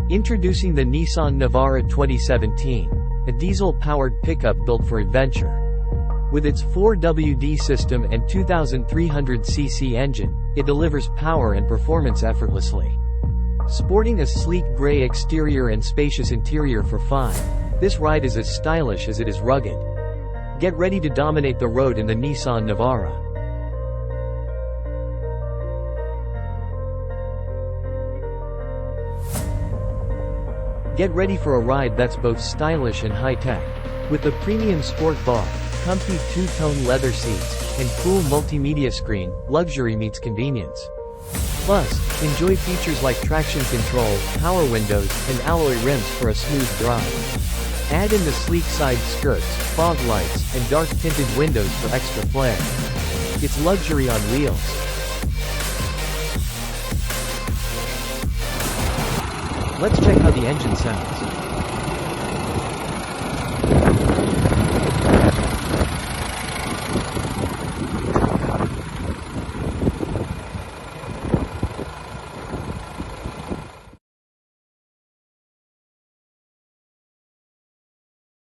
Introducing the Nissan Navara 2017, a diesel-powered pickup built for adventure. With its 4WD system and 2,300cc engine, it delivers power and performance effortlessly. Sporting a sleek gray exterior and spacious interior for fun, this ride is as stylish as it is rugged. Get ready to dominate the road in the Nissan Navara. Get ready for a ride that's both stylish and high-tech. With the premium sport bar, comfy two-tone leather seats, and cool multimedia screen, luxury meets convenience. Plus, enjoy features like traction control, power windows, and alloy rims for a smooth drive. Add in the sleek side skirts, fog lights, and dark tinted windows for extra flair. It's luxury on wheels. Let's check how the engine sounds.